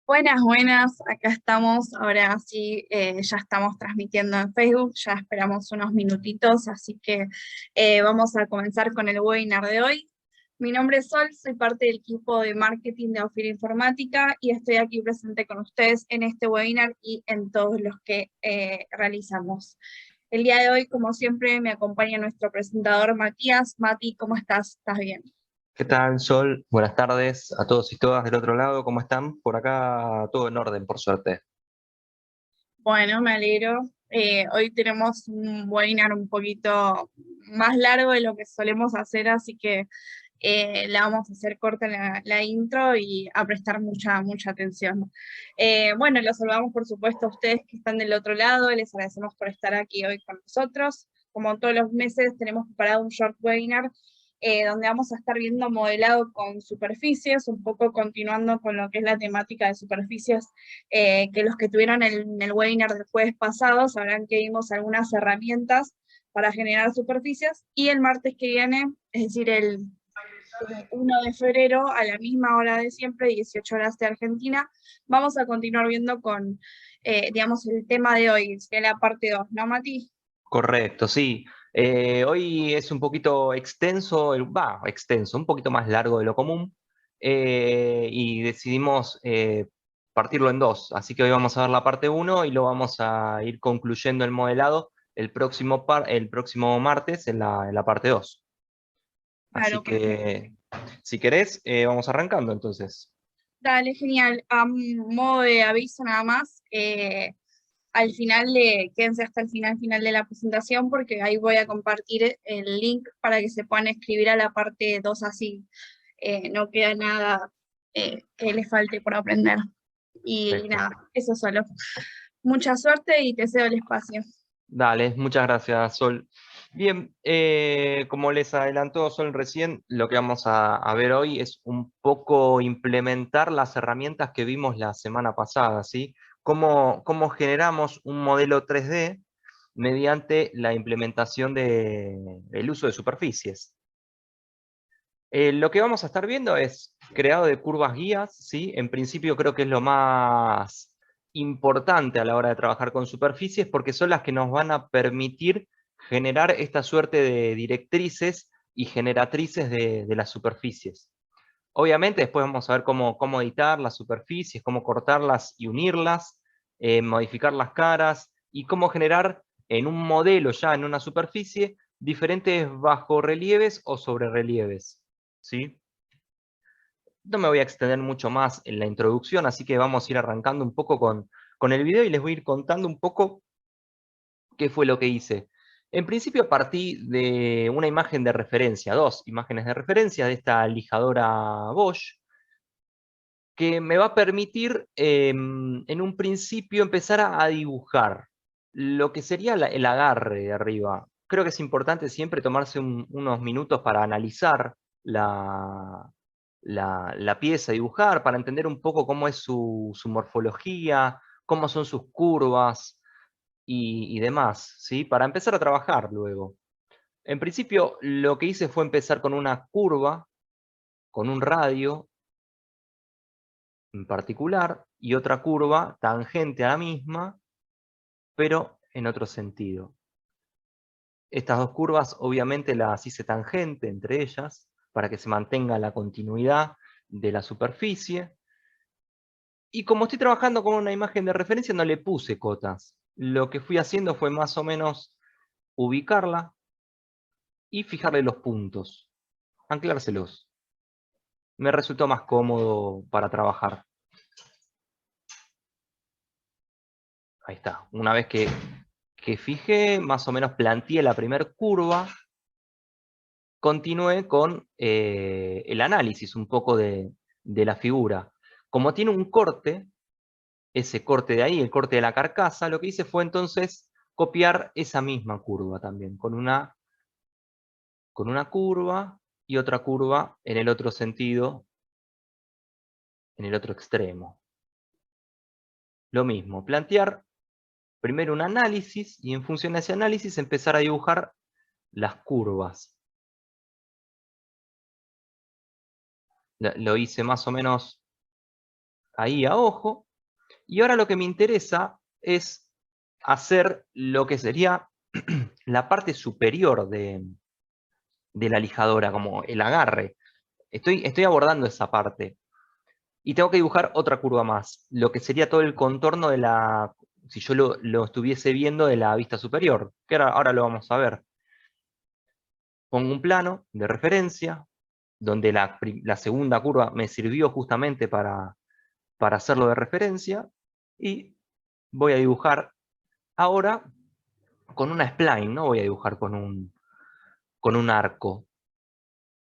Buenas, buenas, acá estamos, ahora sí, ya estamos transmitiendo en Facebook, ya esperamos unos minutitos, así que vamos a comenzar con el webinar de hoy. Mi nombre es Sol, soy parte del equipo de marketing de Aufir Informática y estoy aquí presente con ustedes en este webinar y en todos los que realizamos. El día de hoy, como siempre, me acompaña nuestro presentador Matías. Mati, ¿cómo estás? ¿Estás bien? ¿Qué tal, Sol? Buenas tardes a todos y todas del otro lado. ¿Cómo están? Por acá todo en orden, por suerte. Bueno, me alegro. Hoy tenemos un webinar un poquito más largo de lo que solemos hacer, así que la vamos a hacer corta la intro y a prestar mucha atención. Bueno, los saludamos por supuesto a ustedes que están del otro lado, les agradecemos por estar aquí hoy con nosotros. Como todos los meses tenemos preparado un short webinar donde vamos a estar viendo modelado con superficies, un poco continuando con lo que es la temática de superficies, que los que tuvieron el webinar del jueves pasado sabrán que vimos algunas herramientas para generar superficies, y el martes que viene, es decir, el 1 de febrero, a la misma hora de siempre, 18 horas de Argentina, vamos a continuar viendo con, digamos, el tema de hoy, que es la parte 2, ¿no, Mati? Correcto, sí. Hoy es un poquito extenso, extenso, un poquito más largo de lo común, y decidimos partirlo en dos. Así que hoy vamos a ver la parte uno y lo vamos a ir concluyendo el modelado el próximo martes en la parte 2. Así Claro, perfecto. que, si querés, vamos arrancando entonces. Dale, genial. A modo de aviso nada más, al final quédense hasta el final de la presentación porque ahí voy a compartir el link para que se puedan escribir a la parte 2, así no queda nada que les falte por aprender. Y Perfecto. nada, eso solo. Mucha suerte y te cedo el espacio. Dale, muchas gracias, Sol. Bien, como les adelantó Sol recién, lo que vamos a ver hoy es un poco implementar las herramientas que vimos la semana pasada, ¿sí? Cómo generamos un modelo 3D mediante la implementación del uso de superficies. Lo que vamos a estar viendo es creado de curvas guías, ¿sí? En principio creo que es lo más importante a la hora de trabajar con superficies porque son las que nos van a permitir generar esta suerte de directrices y generatrices de las superficies. Obviamente después vamos a ver cómo editar las superficies, cómo cortarlas y unirlas, modificar las caras y cómo generar en un modelo ya en una superficie diferentes bajorrelieves o sobrerrelieves, ¿sí? No me voy a extender mucho más en la introducción, así que vamos a ir arrancando un poco con el video y les voy a ir contando un poco qué fue lo que hice. En principio partí de una imagen de referencia, dos imágenes de referencia de esta lijadora Bosch, que me va a permitir en un principio empezar a dibujar lo que sería el agarre de arriba. Creo que es importante siempre tomarse unos minutos para analizar la pieza, dibujar, para entender un poco cómo es su morfología, cómo son sus curvas y demás, ¿sí? Para empezar a trabajar luego. En principio, lo que hice fue empezar con una curva, con un radio en particular, y otra curva tangente a la misma, pero en otro sentido. Estas dos curvas obviamente las hice tangente entre ellas, para que se mantenga la continuidad de la superficie. Y como estoy trabajando con una imagen de referencia, no le puse cotas. Lo que fui haciendo fue más o menos ubicarla y fijarle los puntos, anclárselos. Me resultó más cómodo para trabajar. Ahí está. Una vez que fijé, más o menos planteé la primer curva, continué con el análisis un poco de la figura. Como tiene un corte, ese corte de ahí, el corte de la carcasa, lo que hice fue entonces copiar esa misma curva también, con una curva y otra curva en el otro sentido, en el otro extremo. Lo mismo, plantear primero un análisis y en función de ese análisis empezar a dibujar las curvas. Lo hice más o menos ahí a ojo. Y ahora lo que me interesa es hacer lo que sería la parte superior de la lijadora, como el agarre. Estoy abordando esa parte. Y tengo que dibujar otra curva más, lo que sería todo el contorno de la, si yo lo estuviese viendo de la vista superior, que ahora lo vamos a ver. Pongo un plano de referencia, donde la segunda curva me sirvió justamente para hacerlo de referencia, y voy a dibujar ahora con una spline, no voy a dibujar con un arco,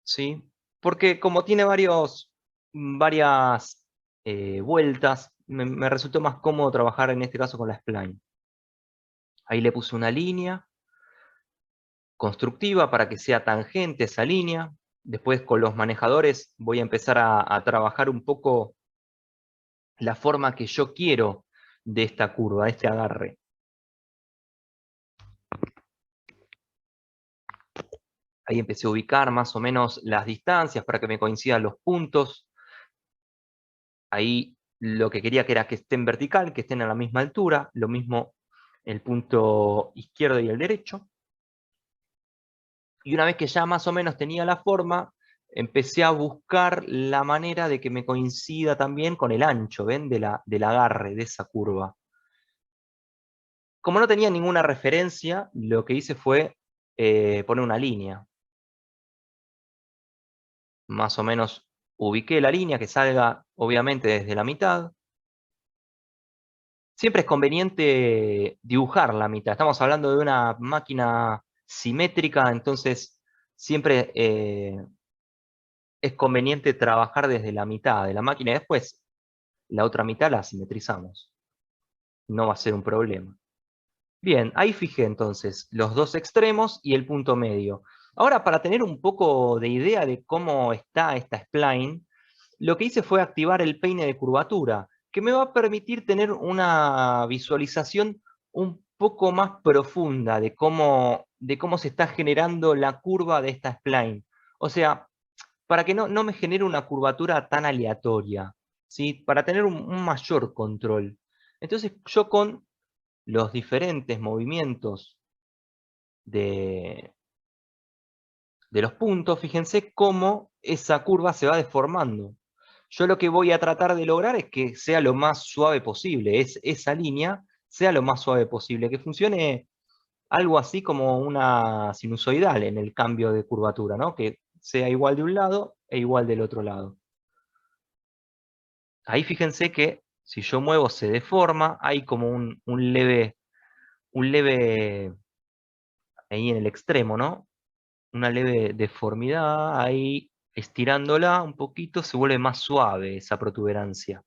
¿sí? Porque como tiene varias vueltas, me resultó más cómodo trabajar en este caso con la spline. Ahí le puse una línea constructiva para que sea tangente esa línea. Después con los manejadores voy a empezar a trabajar un poco la forma que yo quiero de esta curva, de este agarre. Ahí empecé a ubicar más o menos las distancias para que me coincidan los puntos. Ahí lo que quería que era que estén vertical, que estén a la misma altura. Lo mismo el punto izquierdo y el derecho. Y una vez que ya más o menos tenía la forma, empecé a buscar la manera de que me coincida también con el ancho, ¿ven? Del agarre de esa curva. Como no tenía ninguna referencia, lo que hice fue poner una línea. Más o menos ubiqué la línea que salga, obviamente, desde la mitad. Siempre es conveniente dibujar la mitad. Estamos hablando de una máquina simétrica, entonces siempre es conveniente trabajar desde la mitad de la máquina y después la otra mitad la simetrizamos. No va a ser un problema. Bien, ahí fijé entonces los dos extremos y el punto medio. Ahora, para tener un poco de idea de cómo está esta spline, lo que hice fue activar el peine de curvatura, que me va a permitir tener una visualización un poco más profunda de cómo se está generando la curva de esta spline. O sea, para que no me genere una curvatura tan aleatoria, ¿sí? Para tener un mayor control. Entonces yo con los diferentes movimientos de los puntos, fíjense cómo esa curva se va deformando. Yo lo que voy a tratar de lograr es que sea lo más suave posible, esa línea sea lo más suave posible, que funcione algo así como una sinusoidal en el cambio de curvatura, ¿no? Que sea igual de un lado e igual del otro lado. Ahí fíjense que si yo muevo se deforma, hay como un leve ahí en el extremo, ¿no? Una leve deformidad, ahí estirándola un poquito se vuelve más suave esa protuberancia.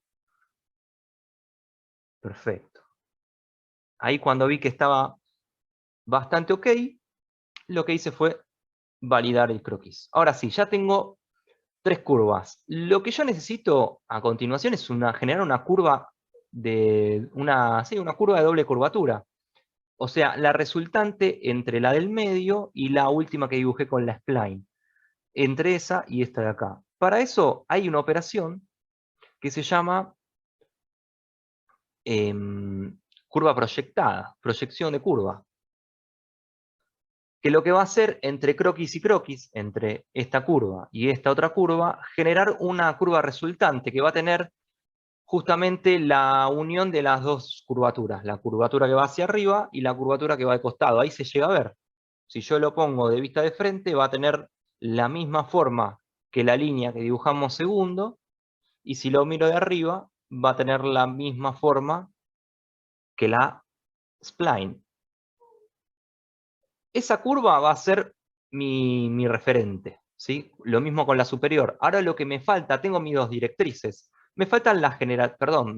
Perfecto. Ahí cuando vi que estaba bastante ok, lo que hice fue validar el croquis. Ahora sí, ya tengo 3 curvas. Lo que yo necesito a continuación es generar una curva una curva de doble curvatura. O sea, la resultante entre la del medio y la última que dibujé con la spline. Entre esa y esta de acá. Para eso hay una operación que se llama curva proyectada, proyección de curva. Que lo que va a hacer entre croquis y croquis, entre esta curva y esta otra curva, generar una curva resultante que va a tener justamente la unión de las dos curvaturas, la curvatura que va hacia arriba y la curvatura que va de costado. Ahí se llega a ver. Si yo lo pongo de vista de frente, va a tener la misma forma que la línea que dibujamos segundo, y si lo miro de arriba, va a tener la misma forma que la spline. Esa curva va a ser mi referente, ¿sí? Lo mismo con la superior. Ahora lo que me falta, tengo mis dos directrices. Me faltan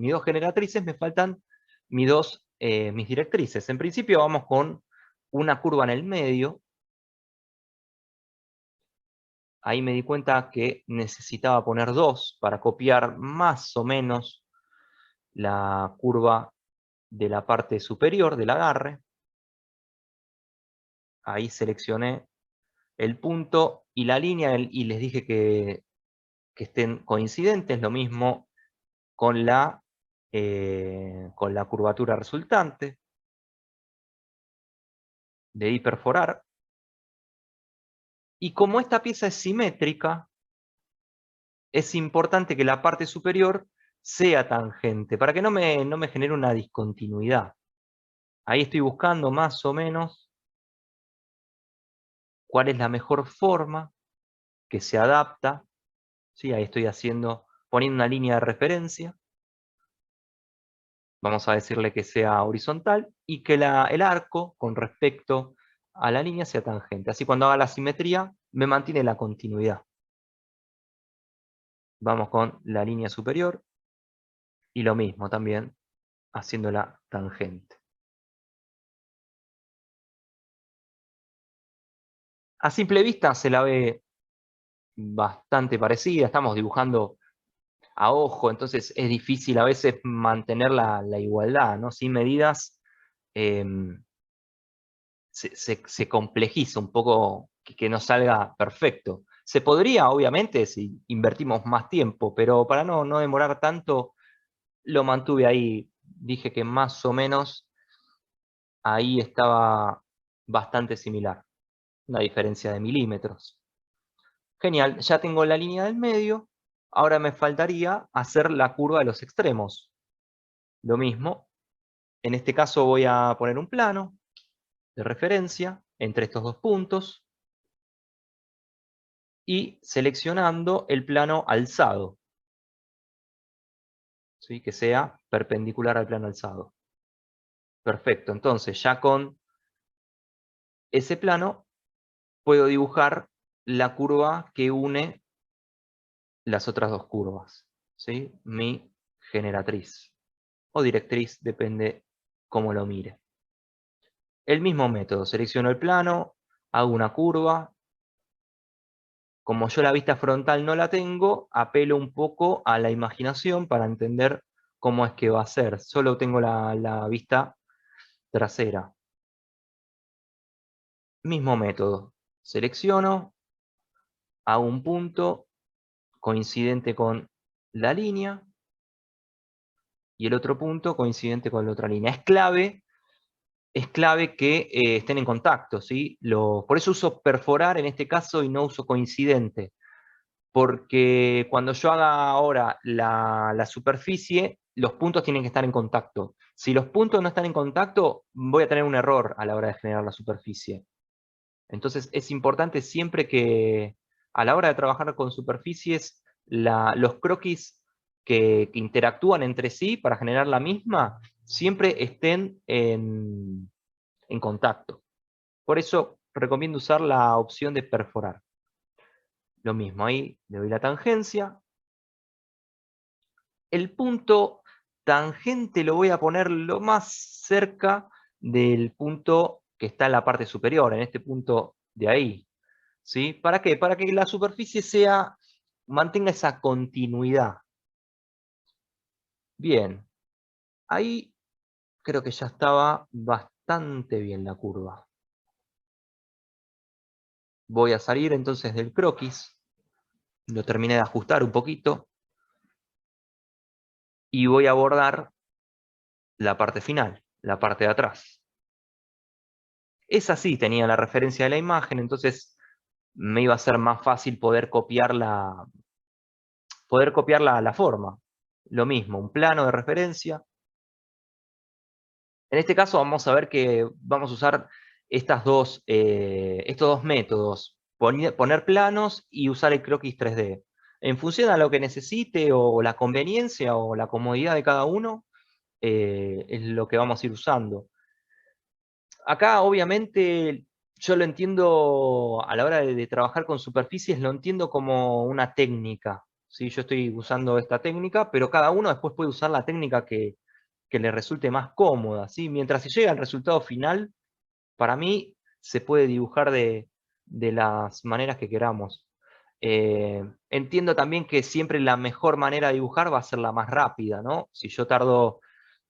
mis dos generatrices, me faltan mis directrices. En principio vamos con una curva en el medio. Ahí me di cuenta que necesitaba poner 2 para copiar más o menos la curva de la parte superior del agarre. Ahí seleccioné el punto y la línea y les dije que estén coincidentes. Lo mismo con la curvatura resultante, de ahí perforar. Y como esta pieza es simétrica, es importante que la parte superior sea tangente, para que no me genere una discontinuidad. Ahí estoy buscando más o menos cuál es la mejor forma que se adapta. ¿Sí? Ahí estoy poniendo una línea de referencia. Vamos a decirle que sea horizontal y que el arco con respecto a la línea sea tangente. Así cuando haga la simetría me mantiene la continuidad. Vamos con la línea superior y lo mismo también haciéndola tangente. A simple vista se la ve bastante parecida, estamos dibujando a ojo, entonces es difícil a veces mantener la igualdad, ¿no? Sin medidas se complejiza un poco que no salga perfecto. Se podría, obviamente, si invertimos más tiempo, pero para no demorar tanto, lo mantuve ahí. Dije que más o menos ahí estaba bastante similar, una diferencia de milímetros. Genial, ya tengo la línea del medio, ahora me faltaría hacer la curva de los extremos. Lo mismo, en este caso voy a poner un plano de referencia entre estos dos puntos y seleccionando el plano alzado, ¿sí? Que sea perpendicular al plano alzado. Perfecto, entonces ya con ese plano puedo dibujar la curva que une las otras dos curvas, ¿sí? Mi generatriz o directriz, depende cómo lo mire. El mismo método, selecciono el plano, hago una curva. Como yo la vista frontal no la tengo, apelo un poco a la imaginación para entender cómo es que va a ser. Solo tengo la vista trasera. Mismo método, selecciono, hago un punto coincidente con la línea y el otro punto coincidente con la otra línea. Es clave que estén en contacto, ¿sí? Por eso uso perforar en este caso y no uso coincidente, porque cuando yo haga ahora la superficie, los puntos tienen que estar en contacto. Si los puntos no están en contacto, voy a tener un error a la hora de generar la superficie. Entonces es importante siempre que a la hora de trabajar con superficies, los croquis que interactúan entre sí para generar la misma, siempre estén en contacto. Por eso recomiendo usar la opción de perforar. Lo mismo, ahí le doy la tangencia. El punto tangente lo voy a poner lo más cerca del punto que está en la parte superior, en este punto de ahí. ¿Sí? ¿Para qué? Para que la superficie mantenga esa continuidad. Bien, ahí creo que ya estaba bastante bien la curva. Voy a salir entonces del croquis, lo terminé de ajustar un poquito, y voy a abordar la parte final, la parte de atrás. Esa sí tenía la referencia de la imagen, entonces me iba a ser más fácil poder copiar la forma. Lo mismo, un plano de referencia. En este caso vamos a ver que vamos a usar estos dos métodos, poner planos y usar el croquis 3D. En función a lo que necesite o la conveniencia o la comodidad de cada uno, es lo que vamos a ir usando. Acá obviamente yo lo entiendo a la hora de trabajar con superficies, lo entiendo como una técnica. ¿Sí? Yo estoy usando esta técnica, pero cada uno después puede usar la técnica que le resulte más cómoda, ¿sí? Mientras se llega al resultado final, para mí se puede dibujar de las maneras que queramos. Entiendo también que siempre la mejor manera de dibujar va a ser la más rápida, ¿no? Si yo tardo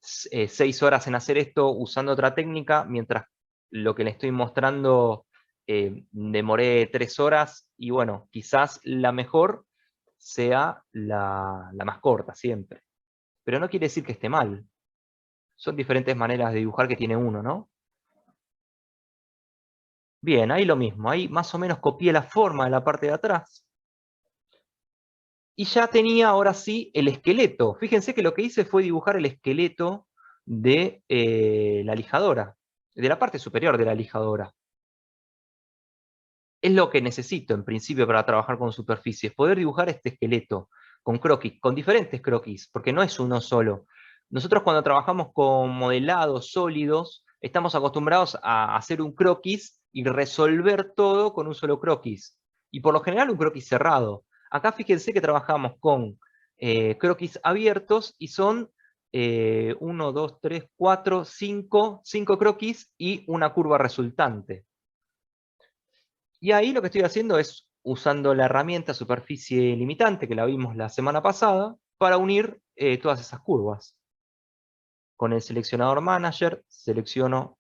6 horas en hacer esto usando otra técnica, mientras lo que le estoy mostrando demoré 3 horas, y bueno, quizás la mejor sea la más corta siempre. pero no quiere decir que esté mal. Son diferentes maneras de dibujar que tiene uno, ¿no? Bien, ahí lo mismo, ahí más o menos copié la forma de la parte de atrás. Y ya tenía ahora sí el esqueleto. Fíjense que lo que hice fue dibujar el esqueleto de la lijadora, de la parte superior de la lijadora. Es lo que necesito en principio para trabajar con superficies, poder dibujar este esqueleto con croquis, con diferentes croquis, porque no es uno solo. Nosotros cuando trabajamos con modelados sólidos, estamos acostumbrados a hacer un croquis y resolver todo con un solo croquis. Y por lo general un croquis cerrado. Acá fíjense que trabajamos con croquis abiertos y son 1, 2, 3, 4, 5 croquis y una curva resultante. Y ahí lo que estoy haciendo es usando la herramienta superficie limitante, que la vimos la semana pasada, para unir todas esas curvas. Con el seleccionador Manager selecciono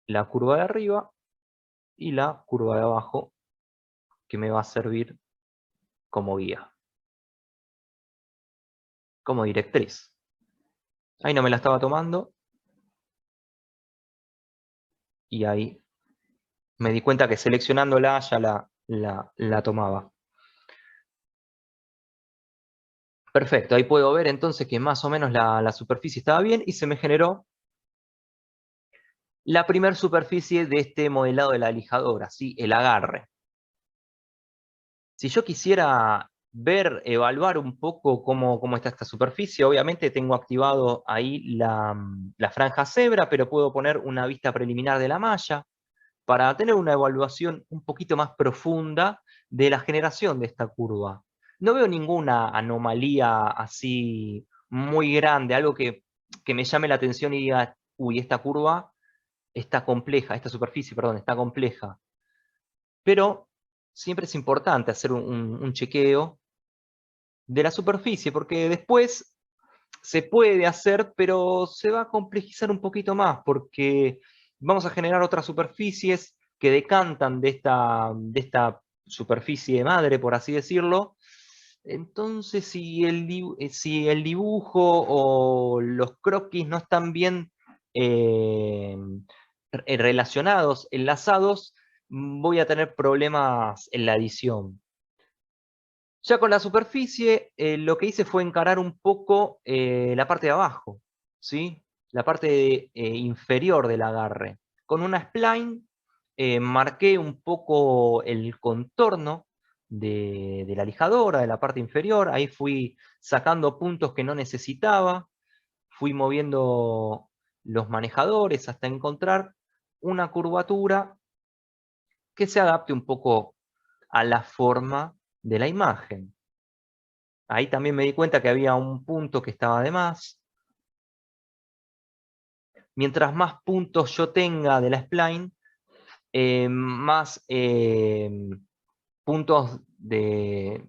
la curva de arriba y la curva de abajo, que me va a servir como guía, como directriz. Ahí no me la estaba tomando. Y ahí me di cuenta que seleccionándola ya la tomaba. Perfecto, ahí puedo ver entonces que más o menos la superficie estaba bien y se me generó la primera superficie de este modelado de la lijadora, ¿sí? El agarre. Si yo quisiera ver, evaluar un poco cómo está esta superficie, obviamente tengo activado ahí la franja cebra, pero puedo poner una vista preliminar de la malla para tener una evaluación un poquito más profunda de la generación de esta curva. No veo ninguna anomalía así muy grande, algo que me llame la atención y diga, uy, esta curva está compleja, esta superficie, perdón, está compleja. Pero siempre es importante hacer un chequeo de la superficie, porque después se puede hacer, pero se va a complejizar un poquito más, porque vamos a generar otras superficies que decantan de esta superficie madre, por así decirlo. Entonces, si el dibujo o los croquis no están bien relacionados, enlazados, voy a tener problemas en la edición. Ya con la superficie, lo que hice fue encarar un poco la parte de abajo, ¿sí? La parte inferior del agarre. Con una spline marqué un poco el contorno de la lijadora, de la parte inferior. Ahí fui sacando puntos que no necesitaba. Fui moviendo los manejadores hasta encontrar una curvatura que se adapte un poco a la forma de la imagen. Ahí también me di cuenta que había un punto que estaba de más. Mientras más puntos yo tenga de la spline, más puntos de,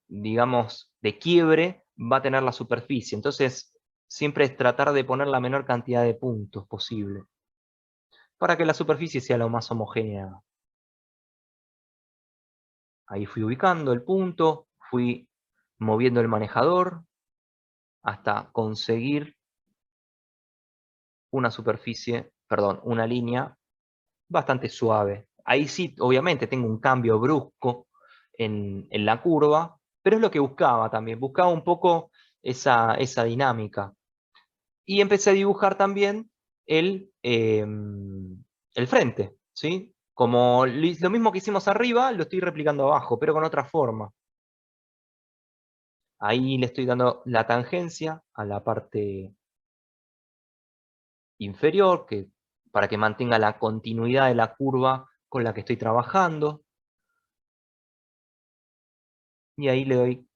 digamos, de quiebre va a tener la superficie. Entonces, siempre es tratar de poner la menor cantidad de puntos posible, para que la superficie sea lo más homogénea. Ahí fui ubicando el punto, fui moviendo el manejador hasta conseguir una superficie, perdón, una línea bastante suave. Ahí sí, obviamente, tengo un cambio brusco en la curva, pero es lo que buscaba también. Buscaba un poco esa dinámica. Y empecé a dibujar también el frente, ¿sí? Como lo mismo que hicimos arriba, lo estoy replicando abajo, pero con otra forma. Ahí le estoy dando la tangencia a la parte inferior, para que mantenga la continuidad de la curva con la que estoy trabajando. Y ahí le doy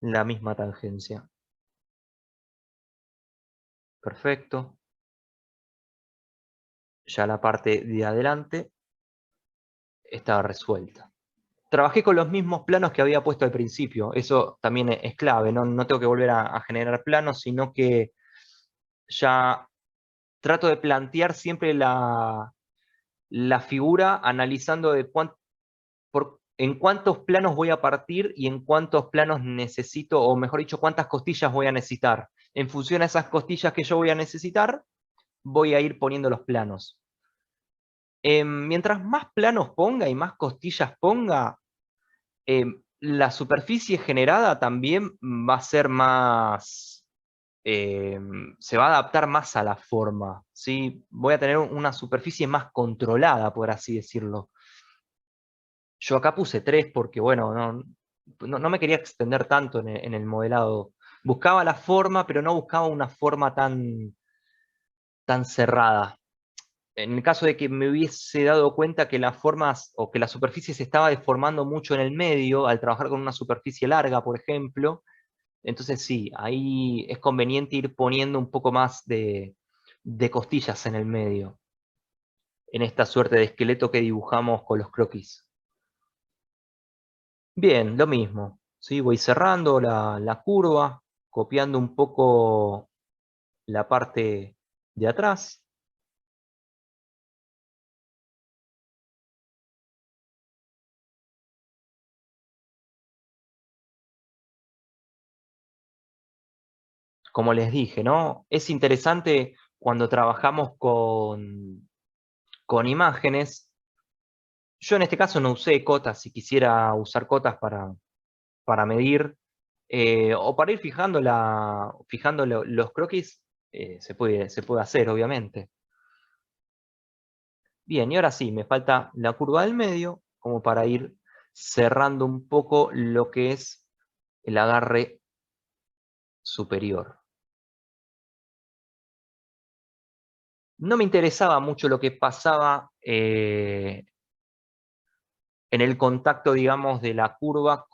la misma tangencia. Perfecto. Ya la parte de adelante está resuelta. Trabajé con los mismos planos que había puesto al principio. Eso también es clave. No tengo que volver a generar planos, sino que ya trato de plantear siempre la figura analizando de en cuántos planos voy a partir y en cuántos planos necesito, o mejor dicho, cuántas costillas voy a necesitar. En función a esas costillas que yo voy a necesitar, voy a ir poniendo los planos. Mientras más planos ponga y más costillas ponga, la superficie generada también va a ser más, se va a adaptar más a la forma, ¿sí? Voy a tener una superficie más controlada, por así decirlo. Yo acá puse 3 porque, bueno, no me quería extender tanto en el modelado. Buscaba la forma, pero no buscaba una forma tan cerrada. En el caso de que me hubiese dado cuenta que las formas o que la superficie se estaba deformando mucho en el medio, al trabajar con una superficie larga, por ejemplo, entonces sí, ahí es conveniente ir poniendo un poco más de costillas en el medio, en esta suerte de esqueleto que dibujamos con los croquis. Bien, lo mismo, ¿sí? Voy cerrando la curva, copiando un poco la parte de atrás. Como les dije, ¿no? Es interesante cuando trabajamos con imágenes. Yo en este caso no usé cotas, si quisiera usar cotas para medir, o para ir fijando los croquis, se puede hacer, obviamente. Bien, y ahora sí, me falta la curva del medio, como para ir cerrando un poco lo que es el agarre superior. No me interesaba mucho lo que pasaba en el contacto, digamos, de la curva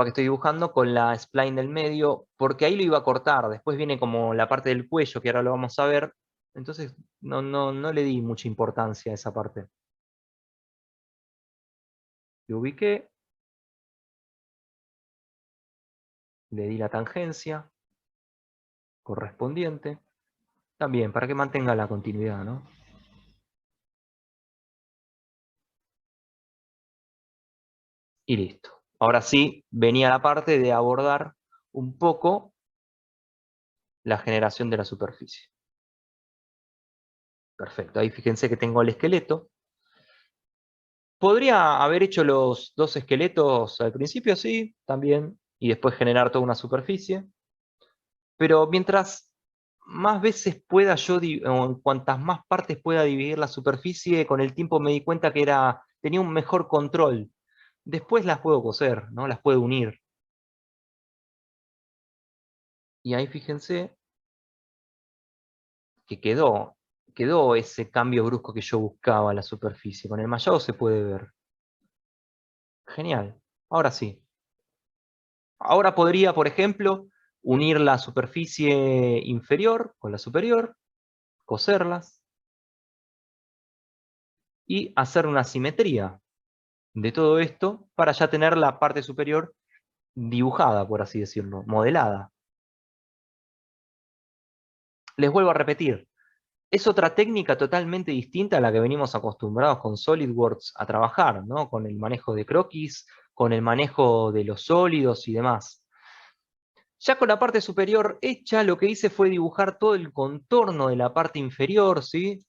que estoy dibujando con la spline del medio, porque ahí lo iba a cortar. Después viene como la parte del cuello, que ahora lo vamos a ver. Entonces no le di mucha importancia a esa parte. Lo ubiqué, le di la tangencia correspondiente. También, para que mantenga la continuidad, ¿no? Y listo. Ahora sí, venía la parte de abordar un poco la generación de la superficie. Perfecto, ahí fíjense que tengo el esqueleto. Podría haber hecho los dos esqueletos al principio, sí, también, y después generar toda una superficie. Pero mientras más veces pueda yo, o en cuantas más partes pueda dividir la superficie, con el tiempo me di cuenta que tenía un mejor control. Después las puedo coser, ¿no? Las puedo unir. Y ahí fíjense que quedó ese cambio brusco que yo buscaba en la superficie. Con el mallado se puede ver. Genial. Ahora sí. Ahora podría, por ejemplo, unir la superficie inferior con la superior, coserlas y hacer una simetría de todo esto para ya tener la parte superior dibujada, por así decirlo, modelada. Les vuelvo a repetir, es otra técnica totalmente distinta a la que venimos acostumbrados con SolidWorks a trabajar, ¿no? Con el manejo de croquis, con el manejo de los sólidos y demás. Ya con la parte superior hecha, lo que hice fue dibujar todo el contorno de la parte inferior, ¿sí?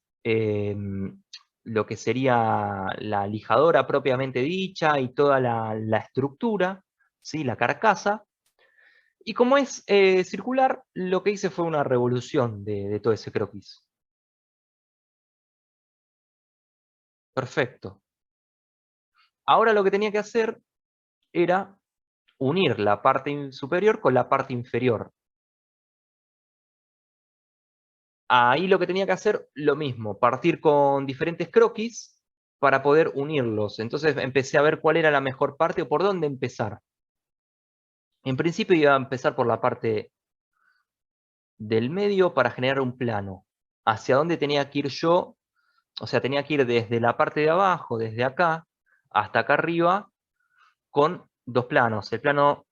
Lo que sería la lijadora propiamente dicha y toda la estructura, ¿sí? La carcasa. Y como es circular, lo que hice fue una revolución de todo ese croquis. Perfecto. Ahora lo que tenía que hacer era unir la parte superior con la parte inferior. Ahí lo que tenía que hacer, lo mismo, partir con diferentes croquis para poder unirlos. Entonces empecé a ver cuál era la mejor parte o por dónde empezar. En principio iba a empezar por la parte del medio para generar un plano. Hacia dónde tenía que ir yo, o sea, tenía que ir desde la parte de abajo, desde acá, hasta acá arriba, con dos planos. El plano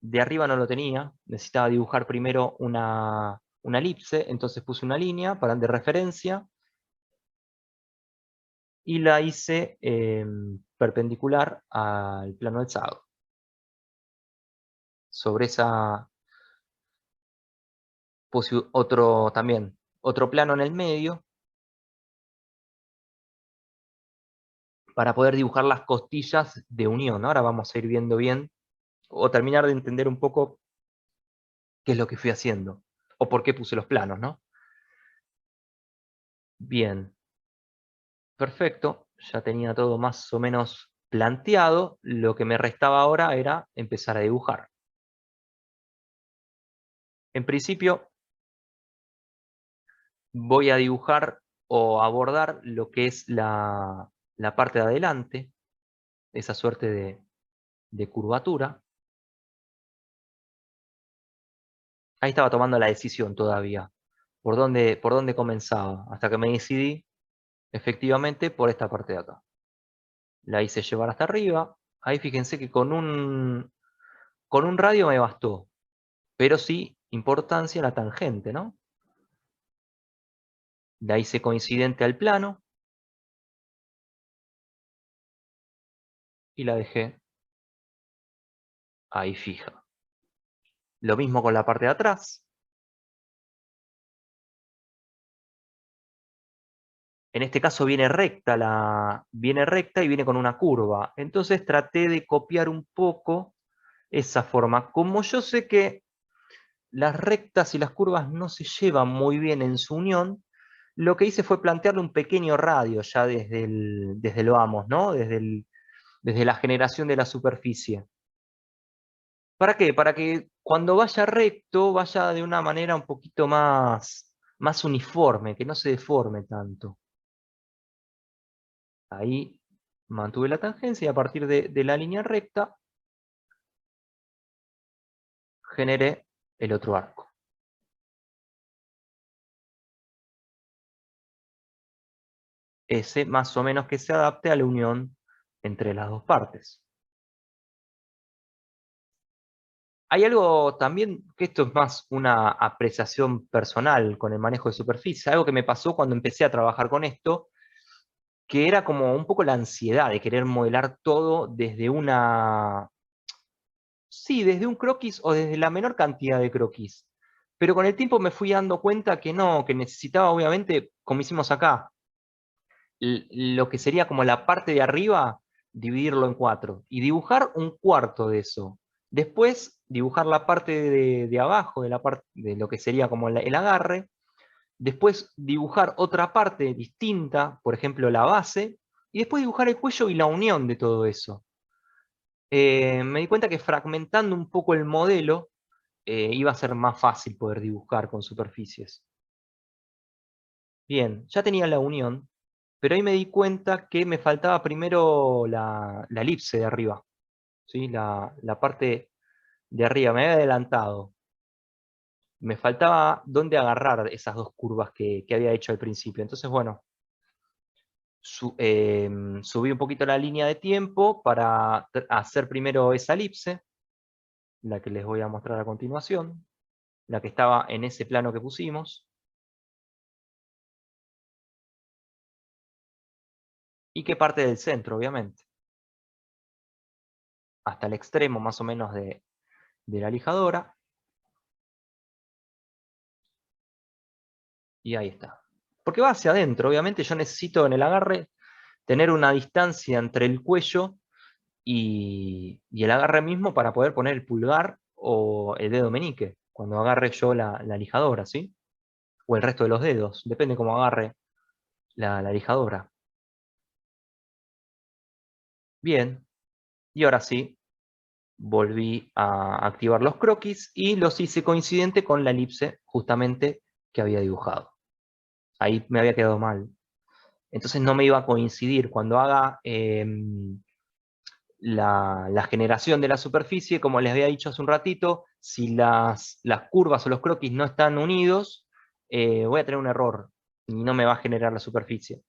de arriba no lo tenía, necesitaba dibujar primero una elipse, entonces puse una línea de referencia. y la hice perpendicular al plano alzado. Sobre esa puse otro plano en el medio para poder dibujar las costillas de unión. Ahora vamos a ir viendo bien o terminar de entender un poco qué es lo que fui haciendo o por qué puse los planos, ¿no? Bien, perfecto, ya tenía todo más o menos planteado. Lo que me restaba ahora era empezar a dibujar. En principio voy a dibujar o abordar lo que es la parte de adelante, esa suerte de curvatura. Ahí estaba tomando la decisión todavía, por dónde comenzaba, hasta que me decidí efectivamente por esta parte de acá. La hice llevar hasta arriba. Ahí fíjense que con un radio me bastó, pero sí importancia la tangente, ¿no? La hice coincidente al plano y la dejé ahí fija. Lo mismo con la parte de atrás. En este caso viene recta y viene con una curva. Entonces traté de copiar un poco esa forma. Como yo sé que las rectas y las curvas no se llevan muy bien en su unión, lo que hice fue plantearle un pequeño radio ya desde el vamos, ¿no? Desde la generación de la superficie. ¿Para qué? Para que cuando vaya recto, vaya de una manera un poquito más uniforme, que no se deforme tanto. Ahí mantuve la tangencia y a partir de la línea recta generé el otro arco. Ese más o menos que se adapte a la unión entre las dos partes. Hay algo también, que esto es más una apreciación personal con el manejo de superficie, algo que me pasó cuando empecé a trabajar con esto, que era como un poco la ansiedad de querer modelar todo desde sí, desde un croquis o desde la menor cantidad de croquis. Pero con el tiempo me fui dando cuenta que no, que necesitaba obviamente, como hicimos acá, lo que sería como la parte de arriba, dividirlo en 4 y dibujar un cuarto de eso. Después dibujar la parte de abajo, de lo que sería como el agarre. Después dibujar otra parte distinta, por ejemplo la base. Y después dibujar el cuello y la unión de todo eso. Me di cuenta que fragmentando un poco el modelo iba a ser más fácil poder dibujar con superficies. Bien, ya tenía la unión, pero ahí me di cuenta que me faltaba primero la elipse de arriba, ¿sí? La parte de arriba, me había adelantado. Me faltaba dónde agarrar esas dos curvas que había hecho al principio. Entonces, bueno, subí un poquito la línea de tiempo para hacer primero esa elipse, la que les voy a mostrar a continuación, la que estaba en ese plano que pusimos. Y que parte del centro, obviamente. Hasta el extremo más o menos de la lijadora. Y ahí está. Porque va hacia adentro, obviamente yo necesito en el agarre tener una distancia entre el cuello y el agarre mismo para poder poner el pulgar o el dedo meñique, cuando agarre yo la lijadora, ¿sí? O el resto de los dedos, depende cómo agarre la lijadora. Bien, y ahora sí, volví a activar los croquis y los hice coincidente con la elipse justamente que había dibujado. Ahí me había quedado mal. Entonces no me iba a coincidir. Cuando haga la generación de la superficie, como les había dicho hace un ratito, si las curvas o los croquis no están unidos, voy a tener un error y no me va a generar la superficie.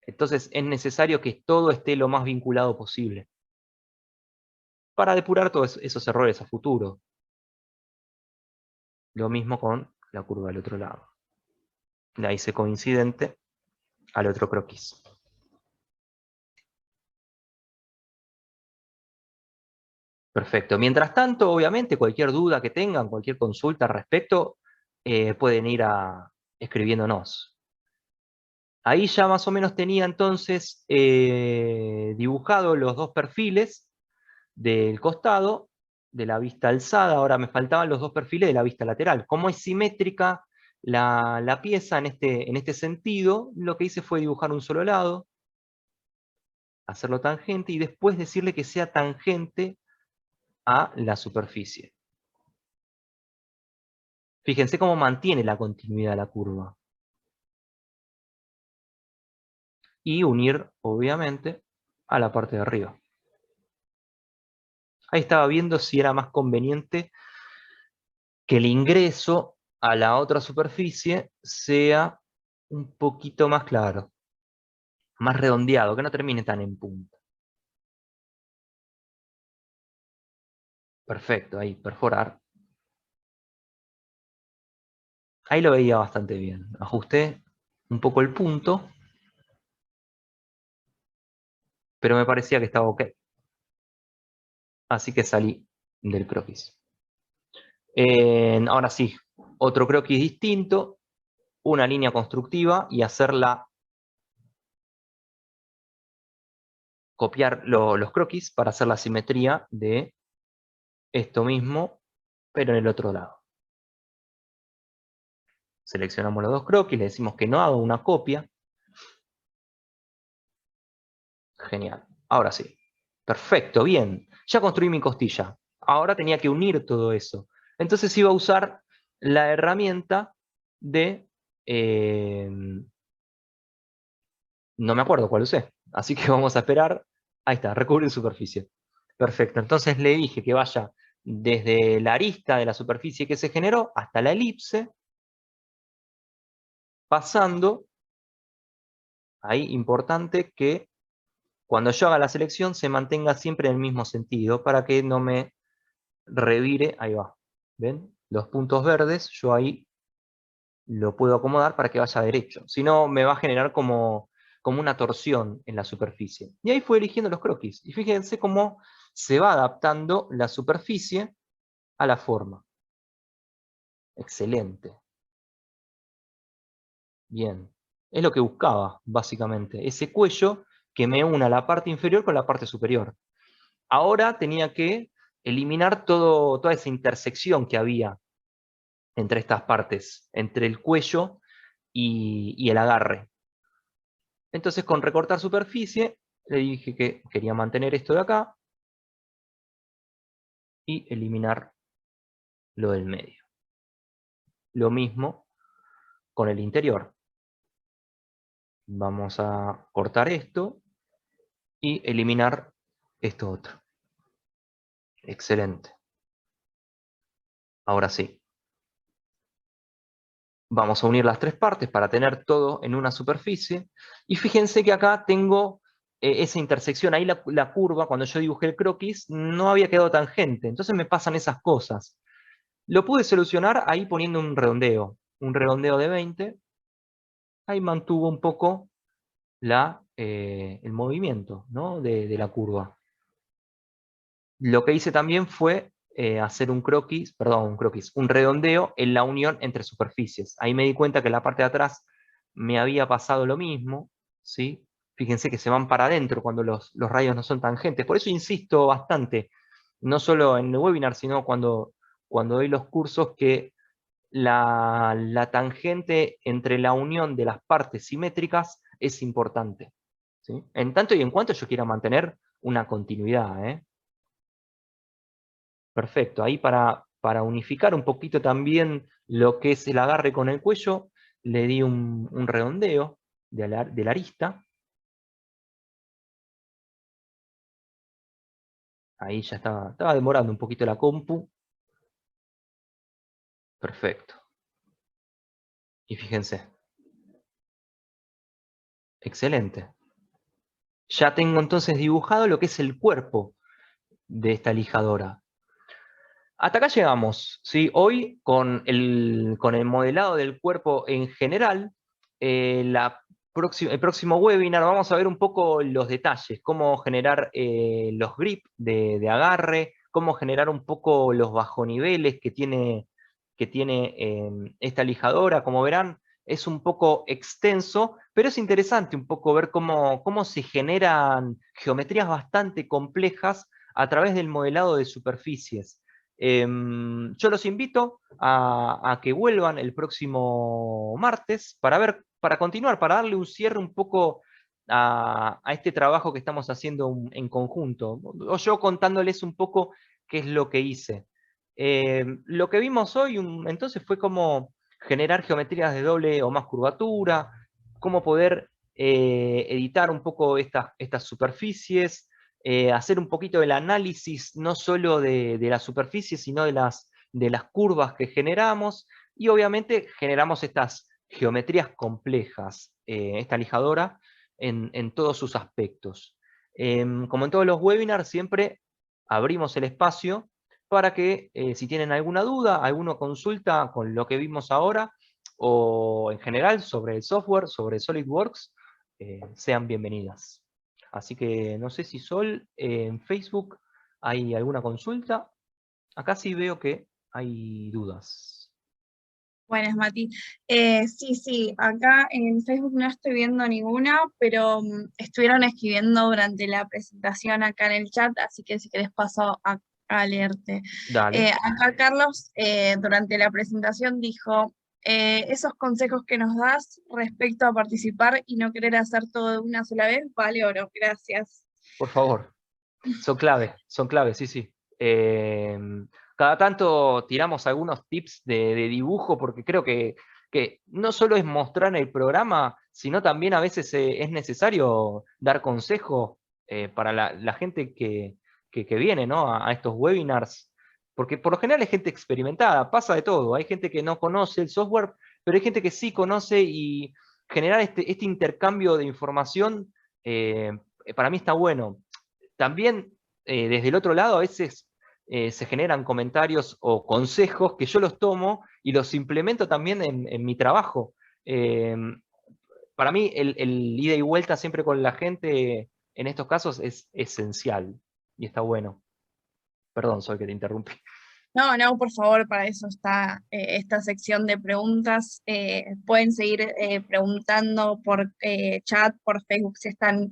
Entonces es necesario que todo esté lo más vinculado posible para depurar todos esos errores a futuro. Lo mismo con la curva del otro lado. La hice coincidente al otro croquis. Perfecto. Mientras tanto, obviamente, cualquier duda que tengan, cualquier consulta al respecto, pueden ir escribiéndonos. Ahí ya más o menos tenía entonces dibujado los dos perfiles del costado, de la vista alzada. Ahora me faltaban los dos perfiles de la vista lateral. Como es simétrica la pieza en este sentido, lo que hice fue dibujar un solo lado, hacerlo tangente y después decirle que sea tangente a la superficie. Fíjense cómo mantiene la continuidad de la curva. Y unir, obviamente, a la parte de arriba. Ahí estaba viendo si era más conveniente que el ingreso a la otra superficie sea un poquito más claro, más redondeado, que no termine tan en punta. Perfecto, ahí, perforar. Ahí lo veía bastante bien. Ajusté un poco el punto, pero me parecía que estaba ok. Así que salí del croquis. Ahora sí, otro croquis distinto, una línea constructiva y hacerla, copiar los croquis para hacer la simetría de esto mismo, pero en el otro lado. Seleccionamos los dos croquis, le decimos que no haga una copia. Genial. Ahora sí. Perfecto, bien. Ya construí mi costilla. Ahora tenía que unir todo eso. Entonces iba a usar la herramienta de... no me acuerdo cuál usé. Así que vamos a esperar. Ahí está, recubrir superficie. Perfecto. Entonces le dije que vaya desde la arista de la superficie que se generó hasta la elipse, pasando, ahí importante que cuando yo haga la selección se mantenga siempre en el mismo sentido para que no me revire, ahí va, ¿ven? Los puntos verdes, yo ahí lo puedo acomodar para que vaya derecho, si no me va a generar como una torsión en la superficie. Y ahí fue eligiendo los croquis, y fíjense cómo se va adaptando la superficie a la forma. Excelente. Bien. Es lo que buscaba, básicamente, ese cuello que me una la parte inferior con la parte superior. Ahora tenía que eliminar toda esa intersección que había entre estas partes, entre el cuello y el agarre. Entonces con recortar superficie, le dije que quería mantener esto de acá y eliminar lo del medio. Lo mismo con el interior. Vamos a cortar esto y eliminar esto otro. Excelente. Ahora sí. Vamos a unir las tres partes para tener todo en una superficie. Y fíjense que acá tengo esa intersección. Ahí la curva, cuando yo dibujé el croquis, no había quedado tangente. Entonces me pasan esas cosas. Lo pude solucionar ahí poniendo un redondeo de 20. Ahí mantuvo un poco el movimiento, ¿no? de la curva. Lo que hice también fue hacer un redondeo en la unión entre superficies. Ahí me di cuenta que en la parte de atrás me había pasado lo mismo, ¿sí? Fíjense que se van para adentro cuando los rayos no son tangentes. Por eso insisto bastante, no solo en el webinar, sino cuando doy los cursos, que la tangente entre la unión de las partes simétricas es importante, ¿sí? En tanto y en cuanto yo quiera mantener una continuidad, ¿eh? Perfecto, ahí para unificar un poquito también lo que es el agarre con el cuello, le di un redondeo de la arista. Ahí ya estaba demorando un poquito la compu. Perfecto. Y fíjense. Excelente. Ya tengo entonces dibujado lo que es el cuerpo de esta lijadora. Hasta acá llegamos, ¿sí? Hoy con el modelado del cuerpo en general, la el próximo webinar vamos a ver un poco los detalles, cómo generar los grip de agarre, cómo generar un poco los bajoniveles que tiene esta lijadora. Como verán, es un poco extenso, pero es interesante un poco ver cómo se generan geometrías bastante complejas a través del modelado de superficies. Yo los invito a que vuelvan el próximo martes para continuar, para darle un cierre un poco a este trabajo que estamos haciendo en conjunto, o yo contándoles un poco qué es lo que hice. Lo que vimos hoy entonces fue cómo generar geometrías de doble o más curvatura, cómo poder editar un poco estas superficies, hacer un poquito del análisis no solo de la superficie, sino de las curvas que generamos, y obviamente generamos estas geometrías complejas, esta lijadora, en todos sus aspectos. Como en todos los webinars, siempre abrimos el espacio para que si tienen alguna duda, alguna consulta con lo que vimos ahora, o en general sobre el software, sobre SolidWorks, sean bienvenidas. Así que no sé si Sol, en Facebook hay alguna consulta. Acá sí veo que hay dudas. Buenas, Mati. Sí, acá en Facebook no estoy viendo ninguna, pero estuvieron escribiendo durante la presentación acá en el chat, así que si querés paso a leerte. Dale. Acá Carlos, durante la presentación dijo, esos consejos que nos das respecto a participar y no querer hacer todo de una sola vez, vale oro, gracias. Por favor. Son claves, sí, sí. Cada tanto tiramos algunos tips de dibujo, porque creo que no solo es mostrar el programa, sino también a veces es necesario dar consejo para la gente que viene, ¿no? a estos webinars, porque por lo general es gente experimentada, pasa de todo. Hay gente que no conoce el software, pero hay gente que sí conoce, y generar este intercambio de información para mí está bueno. También desde el otro lado a veces se generan comentarios o consejos que yo los tomo y los implemento también en mi trabajo. Eh, para mí el ida y vuelta siempre con la gente en estos casos es esencial y está bueno. Perdón, Sol, que te interrumpí. No, por favor, para eso está esta sección de preguntas. Pueden seguir preguntando por chat, por Facebook, si están,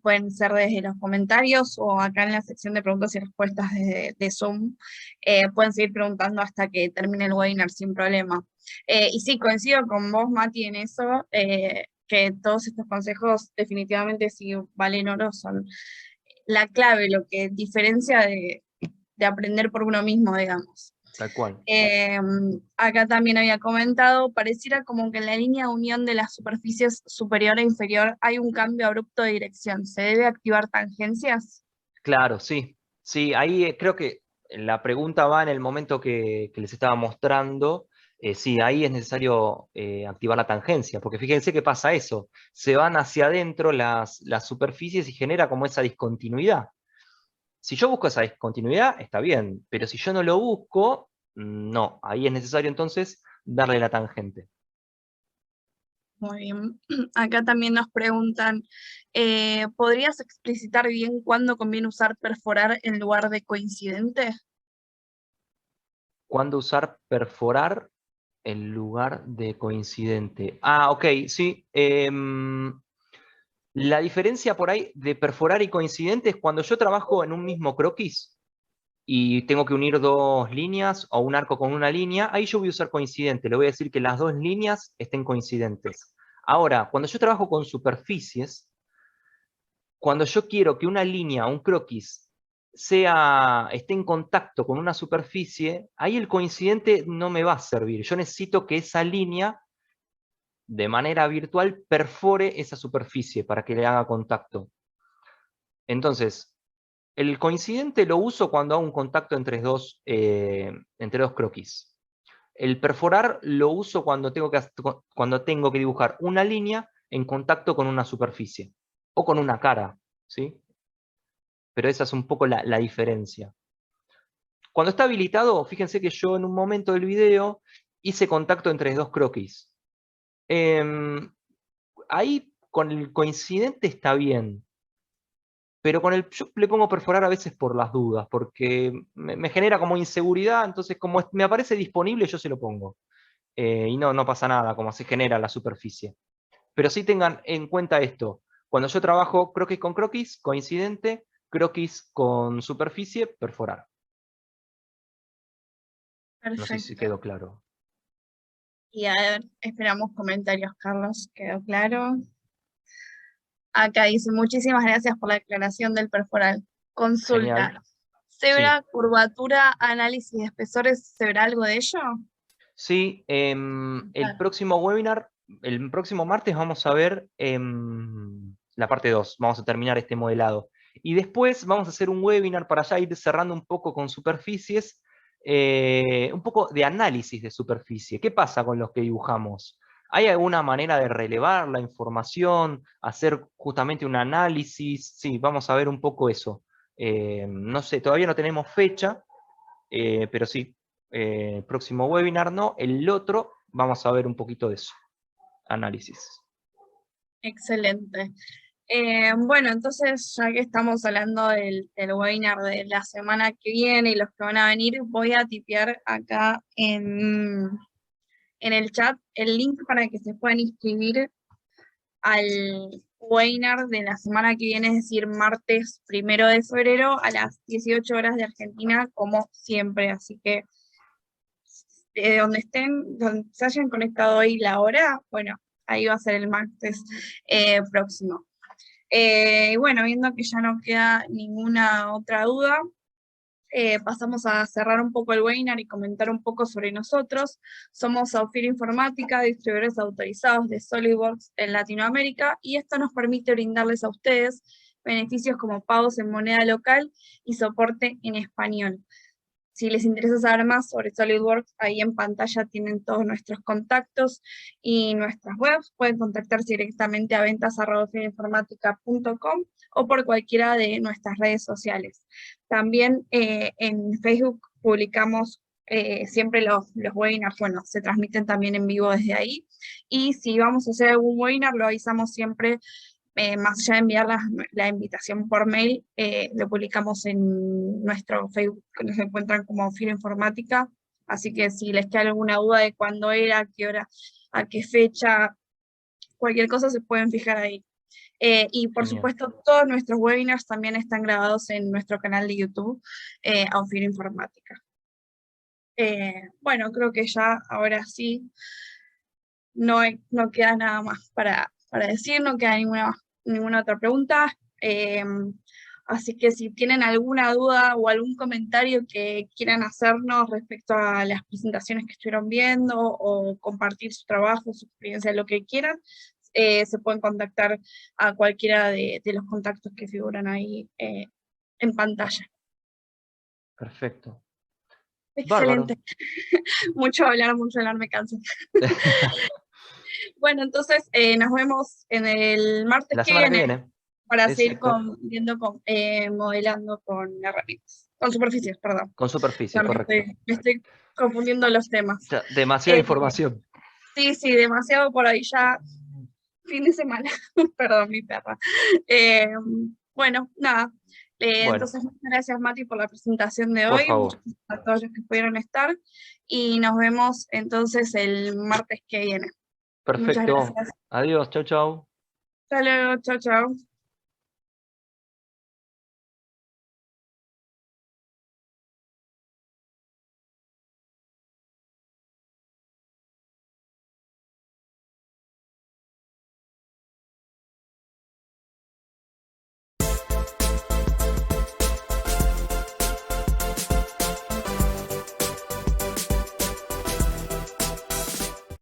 pueden ser desde los comentarios o acá en la sección de preguntas y respuestas de Zoom. Pueden seguir preguntando hasta que termine el webinar sin problema. Y sí, coincido con vos, Mati, en eso, que todos estos consejos definitivamente sí valen oro, son la clave, lo que diferencia de aprender por uno mismo, digamos. Tal cual. Acá también había comentado, pareciera como que en la línea de unión de las superficies superior e inferior hay un cambio abrupto de dirección. ¿Se debe activar tangencias? Claro, sí. Sí, ahí creo que la pregunta va en el momento que les estaba mostrando. Sí, ahí es necesario activar la tangencia, porque fíjense que pasa eso. Se van hacia adentro las superficies y genera como esa discontinuidad. Si yo busco esa discontinuidad, está bien, pero si yo no lo busco, no. Ahí es necesario entonces darle la tangente. Muy bien. Acá también nos preguntan, ¿podrías explicitar bien cuándo conviene usar perforar en lugar de coincidente? ¿Cuándo usar perforar en lugar de coincidente? Ah, ok, sí. La diferencia por ahí de perforar y coincidente es cuando yo trabajo en un mismo croquis y tengo que unir dos líneas o un arco con una línea, ahí yo voy a usar coincidente. Le voy a decir que las dos líneas estén coincidentes. Ahora, cuando yo trabajo con superficies, cuando yo quiero que una línea, un croquis, esté en contacto con una superficie, ahí el coincidente no me va a servir. Yo necesito que esa línea, de manera virtual, perfore esa superficie para que le haga contacto. Entonces, el coincidente lo uso cuando hago un contacto entre dos croquis. El perforar lo uso cuando tengo que dibujar una línea en contacto con una superficie o con una cara, ¿sí? Pero esa es un poco la diferencia. Cuando está habilitado, fíjense que yo en un momento del video hice contacto entre dos croquis. ahí con el coincidente está bien. Pero yo le pongo perforar a veces por las dudas, porque me genera como inseguridad, entonces como me aparece disponible yo se lo pongo. Y no pasa nada, como se genera la superficie. Pero sí tengan en cuenta esto. Cuando yo trabajo croquis con croquis, coincidente, croquis con superficie, perforar. No sé si Perfecto. quedó claro. Y a ver, esperamos comentarios, Carlos. ¿Quedó claro? Acá dice, muchísimas gracias por la aclaración del perforal. Genial. Consulta. Sí. ¿Cebra, curvatura, análisis de espesores, se verá algo de ello? Sí, el próximo webinar, el próximo martes vamos a ver la parte 2, vamos a terminar este modelado. Y después vamos a hacer un webinar para ya ir cerrando un poco con superficies, un poco de análisis de superficie. ¿Qué pasa con los que dibujamos? ¿Hay alguna manera de relevar la información, hacer justamente un análisis? Sí, vamos a ver un poco eso. No sé, todavía no tenemos fecha, pero sí, próximo webinar no, el otro vamos a ver un poquito de eso, análisis. Excelente. Bueno, entonces ya que estamos hablando del webinar de la semana que viene y los que van a venir, voy a tipear acá en el chat el link para que se puedan inscribir al webinar de la semana que viene, es decir, martes 1 de febrero a las 18 horas de Argentina, como siempre. Así que donde estén, donde se hayan conectado hoy la hora, bueno, ahí va a ser el martes próximo. Y bueno, viendo que ya no queda ninguna otra duda, pasamos a cerrar un poco el webinar y comentar un poco sobre nosotros. Somos Aufir Informática, distribuidores autorizados de SolidWorks en Latinoamérica, y esto nos permite brindarles a ustedes beneficios como pagos en moneda local y soporte en español. Si les interesa saber más sobre SolidWorks, ahí en pantalla tienen todos nuestros contactos y nuestras webs. Pueden contactarse directamente a ventas@ofirinformatica.com o por cualquiera de nuestras redes sociales. También en Facebook publicamos siempre los webinars, bueno, se transmiten también en vivo desde ahí. Y si vamos a hacer algún webinar, lo avisamos siempre. Más allá de enviar la invitación por mail, lo publicamos en nuestro Facebook, que nos encuentran como Filo Informática, así que si les queda alguna duda de cuándo era, a qué hora, a qué fecha, cualquier cosa se pueden fijar ahí. Y por Genial. supuesto, todos nuestros webinars también están grabados en nuestro canal de YouTube, Aufiro Informática. Bueno, creo que ya ahora sí no queda nada más para decir, no queda ninguna otra pregunta. Así que si tienen alguna duda o algún comentario que quieran hacernos respecto a las presentaciones que estuvieron viendo, o compartir su trabajo, su experiencia, lo que quieran, se pueden contactar a cualquiera de los contactos que figuran ahí en pantalla. Perfecto. Bárbaro. Excelente. Mucho hablar, me canso. Bueno, entonces nos vemos en el martes La que semana que viene viene. para seguir Exacto. modelando con herramientas, con superficies, perdón. Con superficie, Ya correcto. me estoy confundiendo los temas. Ya, demasiada Eh, información. sí, demasiado por ahí ya, fin de semana. Perdón, mi perra. Eh, bueno, nada. Bueno, Entonces, muchas gracias, Mati, por la presentación de por hoy. favor. Muchas gracias a todos los que pudieron estar. Y nos vemos entonces el martes que viene. Muchas Perfecto. gracias. Adiós, chau, chau. Hasta luego, chao, chao.